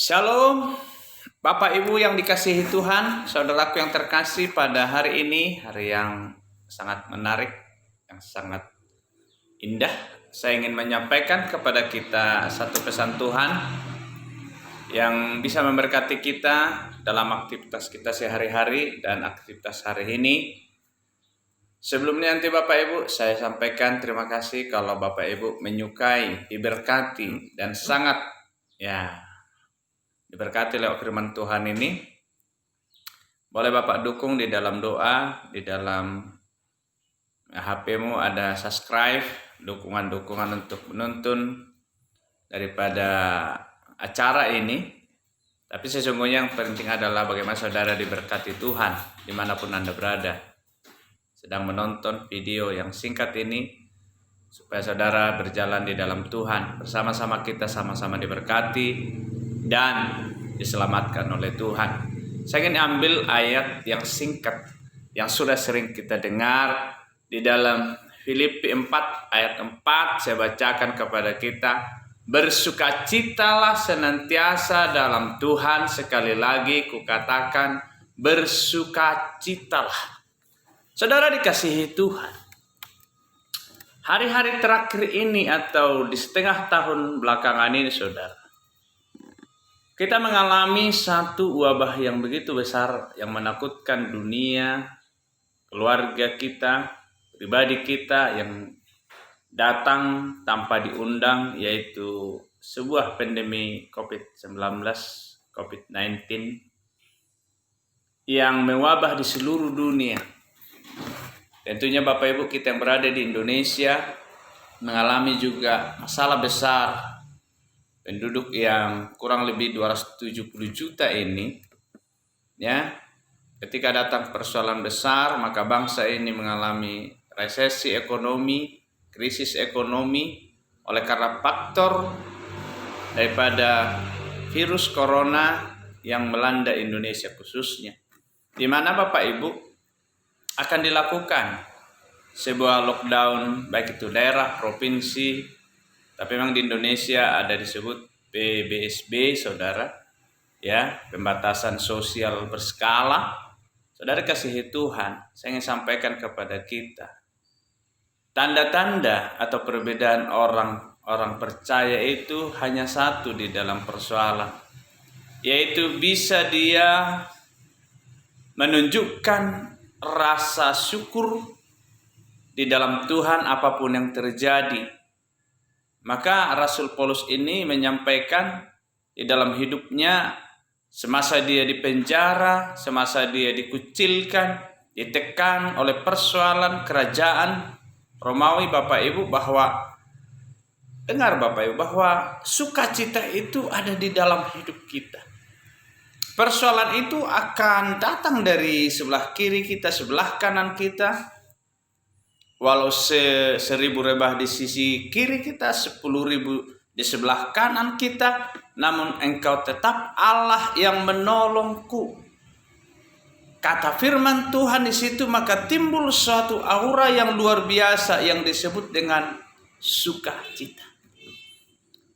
Shalom, Bapak Ibu yang dikasihi Tuhan, saudaraku yang terkasih, pada hari ini, hari yang sangat menarik, yang sangat indah. Saya ingin menyampaikan kepada kita satu pesan Tuhan yang bisa memberkati kita dalam aktivitas kita sehari-hari dan aktivitas hari ini. Sebelumnya nanti Bapak Ibu, saya sampaikan terima kasih kalau Bapak Ibu menyukai, diberkati, dan sangat diberkati lewat firman Tuhan ini. Boleh Bapak dukung di dalam doa, di dalam HP-mu ada subscribe, dukungan-dukungan untuk menonton daripada acara ini. Tapi sesungguhnya yang penting adalah bagaimana saudara diberkati Tuhan dimanapun Anda berada, sedang menonton video yang singkat ini, supaya saudara berjalan di dalam Tuhan. Bersama-sama kita sama-sama diberkati dan diselamatkan oleh Tuhan. Saya ingin ambil ayat yang singkat yang sudah sering kita dengar di dalam Filipi 4 ayat 4. Saya bacakan kepada kita. Bersukacitalah senantiasa dalam Tuhan. Sekali lagi kukatakan, bersukacitalah. Saudara dikasihi Tuhan, hari-hari terakhir ini atau di setengah tahun belakangan ini, saudara, kita mengalami satu wabah yang begitu besar yang menakutkan dunia, keluarga kita, pribadi kita yang datang tanpa diundang, yaitu sebuah pandemi COVID-19 yang mewabah di seluruh dunia. Tentunya Bapak Ibu kita yang berada di Indonesia mengalami juga masalah besar. Penduduk yang kurang lebih 270 juta ini, ketika datang persoalan besar, maka bangsa ini mengalami resesi ekonomi, krisis ekonomi oleh karena faktor daripada virus corona yang melanda Indonesia khususnya, di mana Bapak Ibu akan dilakukan sebuah lockdown, baik itu daerah, provinsi, tapi memang di Indonesia ada disebut PBSB, saudara, pembatasan sosial berskala. Saudara kasihi Tuhan, saya ingin sampaikan kepada kita, tanda-tanda atau perbedaan orang percaya itu hanya satu di dalam persoalan, yaitu bisa dia menunjukkan rasa syukur di dalam Tuhan apapun yang terjadi. Maka Rasul Paulus ini menyampaikan di dalam hidupnya, semasa dia di penjara, semasa dia dikucilkan, ditekan oleh persoalan kerajaan Romawi, Bapak Ibu, bahwa dengar Bapak Ibu, bahwa sukacita itu ada di dalam hidup kita. Persoalan itu akan datang dari sebelah kiri kita, sebelah kanan kita. Walau 1000 rebah di sisi kiri kita, 10.000 di sebelah kanan kita, namun Engkau tetap Allah yang menolongku. Kata firman Tuhan di situ, maka timbul suatu aura yang luar biasa yang disebut dengan sukacita.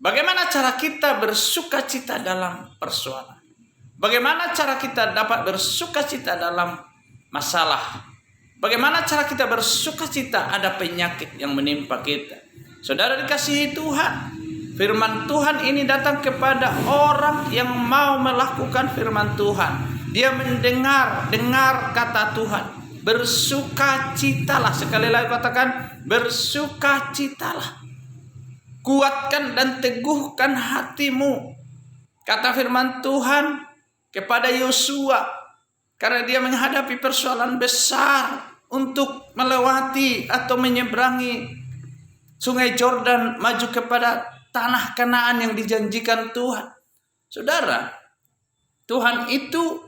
Bagaimana cara kita bersukacita dalam persoalan? Bagaimana cara kita dapat bersukacita dalam masalah? Bagaimana cara kita bersukacita ada penyakit yang menimpa kita? Saudara dikasihi Tuhan, firman Tuhan ini datang kepada orang yang mau melakukan firman Tuhan. Dia dengar kata Tuhan. Bersukacitalah. Sekali lagi katakan, bersukacitalah. Kuatkan dan teguhkan hatimu. Kata firman Tuhan kepada Yosua, karena dia menghadapi persoalan besar untuk melewati atau menyeberangi Sungai Yordan, maju kepada tanah Kanaan yang dijanjikan Tuhan. Saudara, Tuhan itu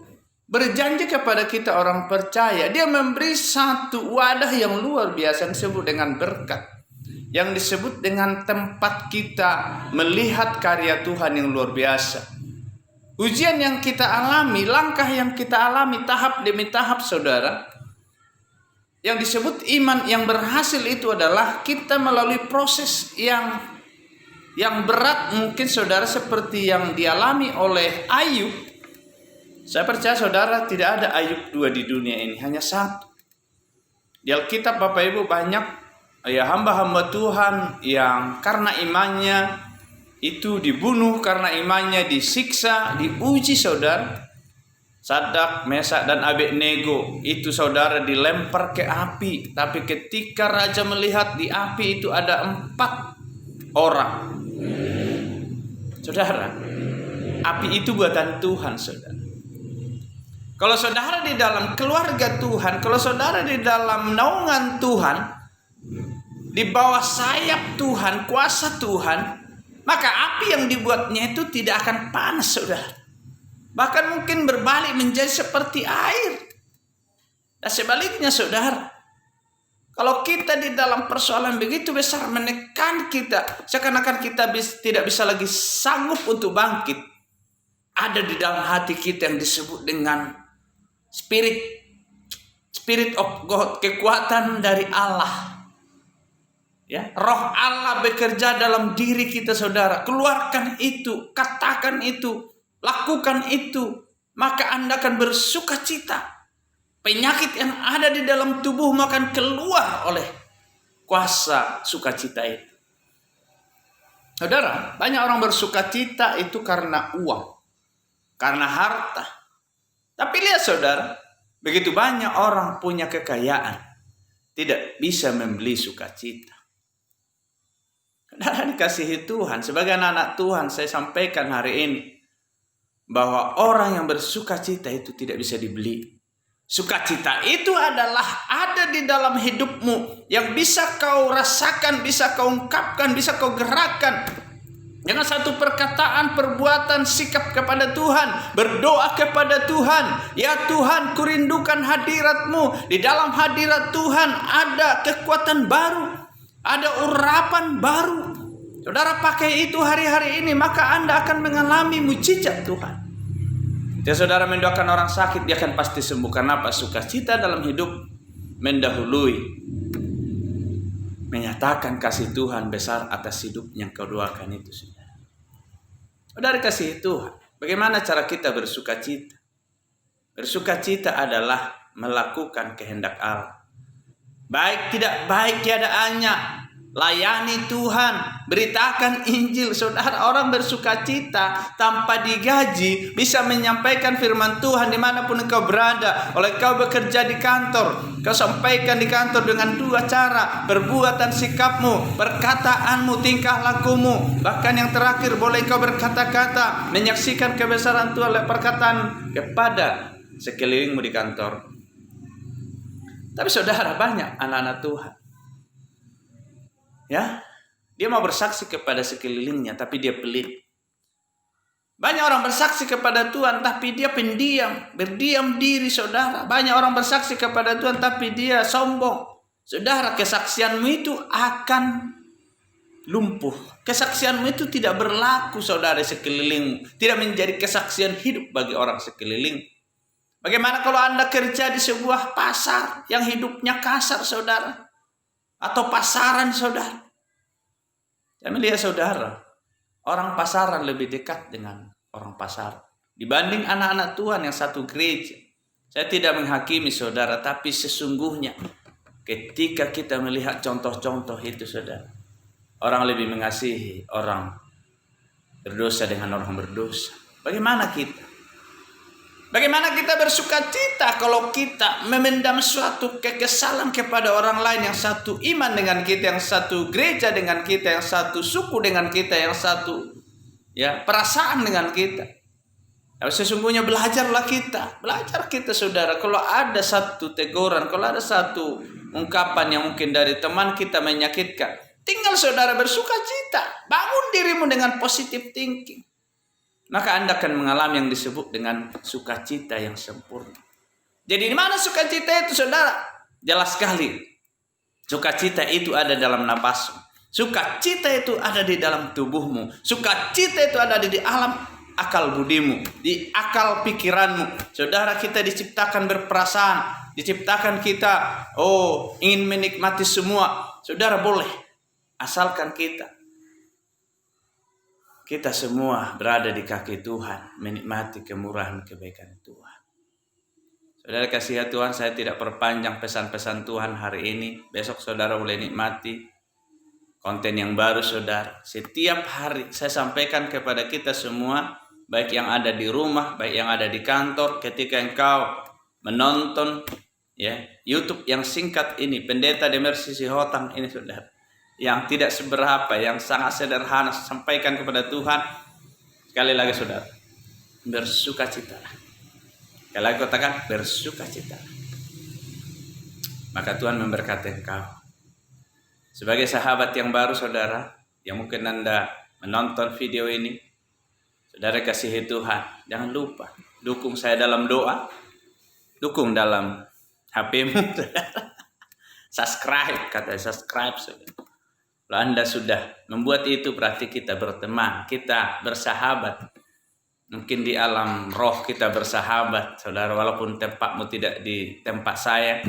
berjanji kepada kita orang percaya. Dia memberi satu wadah yang luar biasa yang disebut dengan berkat, yang disebut dengan tempat kita melihat karya Tuhan yang luar biasa. Ujian yang kita alami, langkah yang kita alami tahap demi tahap, saudara, yang disebut iman yang berhasil itu adalah kita melalui proses yang yang berat mungkin saudara seperti yang dialami oleh Ayub. Saya percaya saudara tidak ada Ayub 2 di dunia ini, hanya satu. Di Alkitab Bapak Ibu banyak hamba-hamba Tuhan yang karena imannya itu dibunuh, karena imannya disiksa, diuji saudara. Sadak, Mesak, dan Abednego itu saudara dilempar ke api. Tapi ketika raja melihat di api itu ada 4 orang. Saudara, api itu buatan Tuhan saudara. Kalau saudara di dalam keluarga Tuhan, kalau saudara di dalam naungan Tuhan, di bawah sayap Tuhan, kuasa Tuhan, maka api yang dibuatnya itu tidak akan panas saudara. Bahkan mungkin berbalik menjadi seperti air. Dan sebaliknya saudara, kalau kita di dalam persoalan begitu besar menekan kita, seakan-akan kita tidak bisa lagi sanggup untuk bangkit. Ada di dalam hati kita yang disebut dengan Spirit of God, kekuatan dari Allah. Ya, roh Allah bekerja dalam diri kita saudara. Keluarkan itu, katakan itu, lakukan itu, maka Anda akan bersuka cita. Penyakit yang ada di dalam tubuhmu akan keluar oleh kuasa sukacita itu. Saudara, banyak orang bersuka cita itu karena uang, karena harta. Tapi lihat saudara, begitu banyak orang punya kekayaan, tidak bisa membeli sukacita. Saudara dikasihi Tuhan, sebagai anak Tuhan saya sampaikan hari ini, bahwa orang yang bersuka cita itu tidak bisa dibeli. Sukacita itu adalah ada di dalam hidupmu, yang bisa kau rasakan, bisa kau ungkapkan, bisa kau gerakkan dengan satu perkataan, perbuatan, sikap kepada Tuhan, berdoa kepada Tuhan. Ya Tuhan, kurindukan hadirat-Mu. Di dalam hadirat Tuhan ada kekuatan baru, ada urapan baru. Saudara pakai itu hari-hari ini, maka Anda akan mengalami mujizat Tuhan. Jika saudara mendoakan orang sakit, dia akan pasti sembuh. Kenapa? Sukacita dalam hidup mendahului menyatakan kasih Tuhan besar atas hidup yang kau doakan itu. Saudara kasih Tuhan, bagaimana cara kita bersukacita? Bersukacita adalah melakukan kehendak Allah. Baik tidak baik tiadaannya, layani Tuhan, beritakan Injil. Saudara, orang bersukacita tanpa digaji bisa menyampaikan firman Tuhan dimanapun engkau berada. Oleh kau bekerja di kantor, kau sampaikan di kantor dengan 2 cara: perbuatan sikapmu, perkataanmu, tingkah lakumu. Bahkan yang terakhir, boleh kau berkata-kata menyaksikan kebesaran Tuhan oleh perkataan kepada sekelilingmu di kantor. Tapi saudara, banyak anak-anak Tuhan, ya, dia mau bersaksi kepada sekelilingnya, tapi dia pelit. Banyak orang bersaksi kepada Tuhan, tapi dia pendiam, berdiam diri, saudara. Banyak orang bersaksi kepada Tuhan, tapi dia sombong. Saudara, kesaksianmu itu akan lumpuh. Kesaksianmu itu tidak berlaku, saudara, sekelilingmu. Tidak menjadi kesaksian hidup bagi orang sekeliling. Bagaimana kalau Anda kerja di sebuah pasar yang hidupnya kasar, saudara? Atau pasaran, saudara? Saya melihat saudara, orang pasaran lebih dekat dengan orang pasar dibanding anak-anak Tuhan yang satu gereja. Saya tidak menghakimi saudara, tapi sesungguhnya ketika kita melihat contoh-contoh itu, saudara, orang lebih mengasihi orang berdosa dengan orang berdosa. Bagaimana kita? Bagaimana kita bersukacita kalau kita memendam suatu kekesalan kepada orang lain yang satu iman dengan kita, yang satu gereja dengan kita, yang satu suku dengan kita, yang satu perasaan dengan kita. Sesungguhnya belajar kita saudara. Kalau ada satu teguran, kalau ada satu ungkapan yang mungkin dari teman kita menyakitkan, tinggal saudara bersukacita, bangun dirimu dengan positive thinking. Maka Anda akan mengalami yang disebut dengan sukacita yang sempurna. Jadi di mana sukacita itu, saudara? Jelas sekali. Sukacita itu ada dalam napasmu. Sukacita itu ada di dalam tubuhmu. Sukacita itu ada di alam akal budimu, di akal pikiranmu. Saudara, kita diciptakan berperasaan. Diciptakan kita, ingin menikmati semua. Saudara boleh, asalkan kita kita semua berada di kaki Tuhan, menikmati kemurahan kebaikan Tuhan. Saudara kasih Tuhan, saya tidak perpanjang pesan-pesan Tuhan hari ini. Besok saudara boleh nikmati konten yang baru saudara. Setiap hari saya sampaikan kepada kita semua, baik yang ada di rumah, baik yang ada di kantor, ketika engkau menonton YouTube yang singkat ini, Pendeta Demersi Sihotang ini saudara, yang tidak seberapa, yang sangat sederhana, sampaikan kepada Tuhan. Sekali lagi saudara, bersukacitalah. Sekali lagi katakan, bersukacitalah. Maka Tuhan memberkati engkau. Sebagai sahabat yang baru saudara, yang mungkin Anda menonton video ini, saudara kasihi Tuhan, jangan lupa dukung saya dalam doa, dukung dalam HP-mu, subscribe, kata subscribe saudara. Kalau Anda sudah membuat itu, berarti kita berteman, kita bersahabat. Mungkin di alam roh kita bersahabat, saudara, walaupun tempatmu tidak di tempat saya,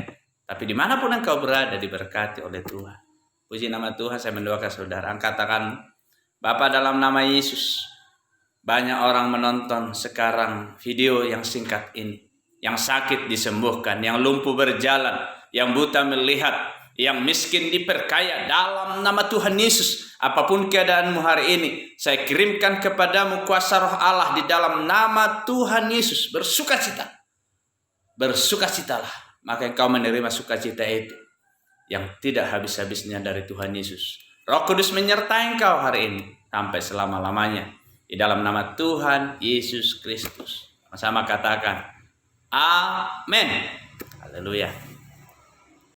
tapi dimanapun engkau berada diberkati oleh Tuhan. Puji nama Tuhan, saya mendoakan saudara. Katakan, Bapa, dalam nama Yesus, banyak orang menonton sekarang video yang singkat ini. Yang sakit disembuhkan, yang lumpuh berjalan, yang buta melihat, yang miskin diperkaya dalam nama Tuhan Yesus. Apapun keadaanmu hari ini, saya kirimkan kepadamu kuasa roh Allah di dalam nama Tuhan Yesus. Bersukacita. Bersukacitalah. Maka engkau menerima sukacita itu yang tidak habis-habisnya dari Tuhan Yesus. Roh Kudus menyertai engkau hari ini sampai selama-lamanya. Di dalam nama Tuhan Yesus Kristus. Sama-sama katakan, amin. Haleluya.